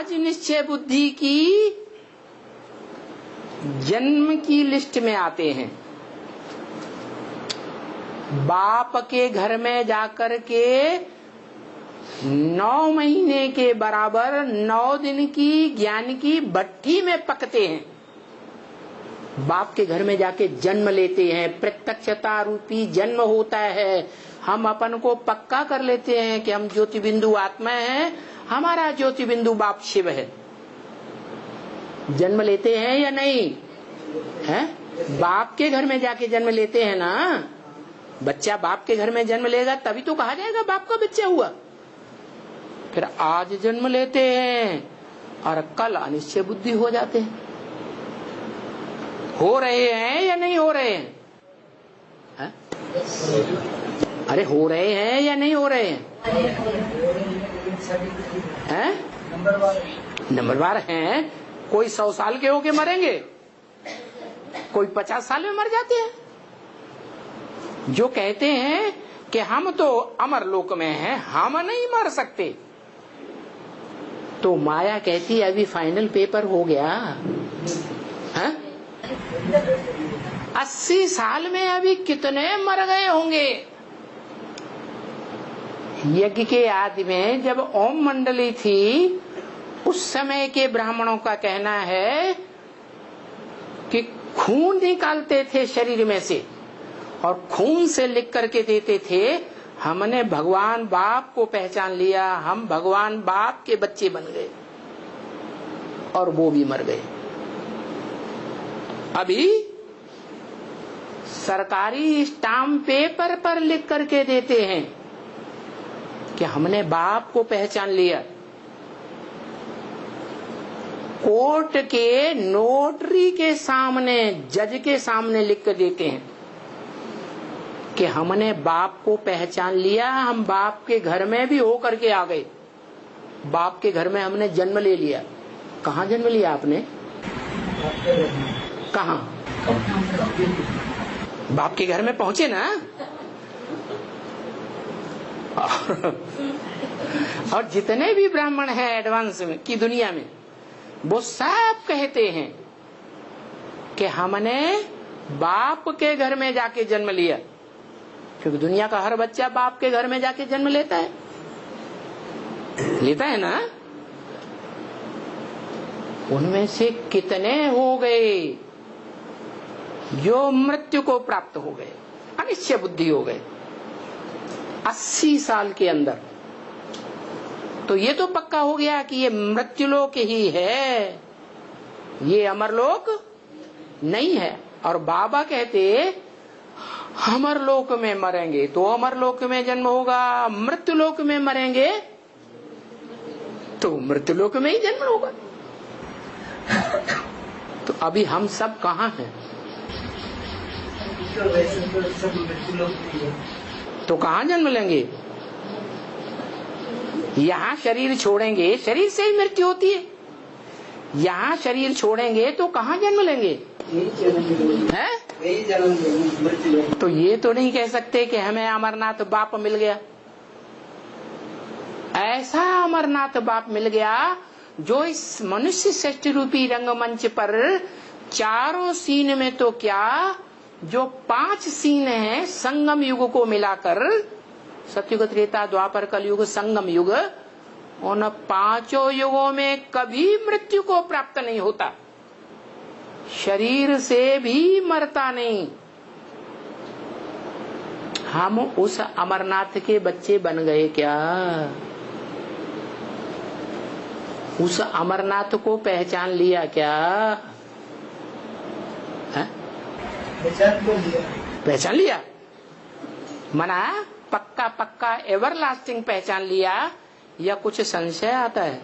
आज निश्चय बुद्धि की जन्म की लिस्ट में आते हैं। बाप के घर में जाकर के 9 महीने के बराबर 9 दिन की ज्ञान की भट्ठी में पकते हैं। बाप के घर में जाके जन्म लेते हैं, प्रत्यक्षता रूपी जन्म होता है। हम अपन को पक्का कर लेते हैं कि हम ज्योति बिंदु आत्मा हैं, हमारा ज्योति बिंदु बाप शिव है। जन्म लेते हैं या नहीं है? बाप के घर में जाके जन्म लेते हैं ना। बच्चा बाप के घर में जन्म लेगा तभी तो कहा जाएगा बाप का बच्चा हुआ। फिर आज जन्म लेते हैं और कल अनिश्चय बुद्धि हो जाते हैं। हो रहे हैं या नहीं हो रहे हैं? है? अरे हो रहे हैं या नहीं हो रहे हैं? नंबरवार हैं। कोई 100 साल के होके मरेंगे, कोई 50 साल में मर जाते हैं। जो कहते हैं कि हम तो अमर लोक में हैं, हम नहीं मर सकते, तो माया कहती है अभी फाइनल पेपर हो गया है? 80 साल में अभी कितने मर गए होंगे। यज्ञ के आदि में जब ओम मंडली थी, उस समय के ब्राह्मणों का कहना है कि खून निकालते थे शरीर में से और खून से लिख करके देते थे, हमने भगवान बाप को पहचान लिया, हम भगवान बाप के बच्चे बन गए, और वो भी मर गए। अभी सरकारी स्टाम्प पेपर पर लिख करके देते हैं कि हमने बाप को पहचान लिया। कोर्ट के नोटरी के सामने, जज के सामने लिख कर देते हैं कि हमने बाप को पहचान लिया, हम बाप के घर में भी हो करके आ गए, बाप के घर में हमने जन्म ले लिया। कहाँ जन्म लिया आपने? कहाँ? बाप के घर में पहुंचे ना। और जितने भी ब्राह्मण हैं एडवांस में की दुनिया में, वो सब कहते हैं कि हमने बाप के घर में जाके जन्म लिया, क्योंकि दुनिया का हर बच्चा बाप के घर में जाके जन्म लेता है ना। उनमें से कितने हो गए जो मृत्यु को प्राप्त हो गए, अनिश्चय बुद्धि हो गए 80 साल के अंदर। तो ये तो पक्का हो गया कि ये मृत्युलोक ही है, ये अमरलोक नहीं है। और बाबा कहते अमरलोक में मरेंगे तो अमरलोक में जन्म होगा, मृत्युलोक में मरेंगे तो मृत्युलोक में ही जन्म होगा। तो अभी हम सब कहाँ हैं? तो कहाँ जन्म लेंगे? यहाँ शरीर छोड़ेंगे, शरीर से ही मृत्यु होती है। यहाँ शरीर छोड़ेंगे तो कहाँ जन्म लेंगे? है? तो ये तो नहीं कह सकते कि हमें अमरनाथ बाप मिल गया। ऐसा अमरनाथ बाप मिल गया जो इस मनुष्य सृष्टि रूपी रंगमंच पर चारों सीन में तो क्या, जो 5 सीन हैं संगम युग को मिलाकर, सतयुग त्रेता द्वापर कलयुग संगम युग, उन 5 युगों में कभी मृत्यु को प्राप्त नहीं होता, शरीर से भी मरता नहीं। हम उस अमरनाथ के बच्चे बन गए क्या? उस अमरनाथ को पहचान लिया क्या? है? पहचान लिया मना पक्का पक्का एवरलास्टिंग पहचान लिया, या कुछ संशय आता है?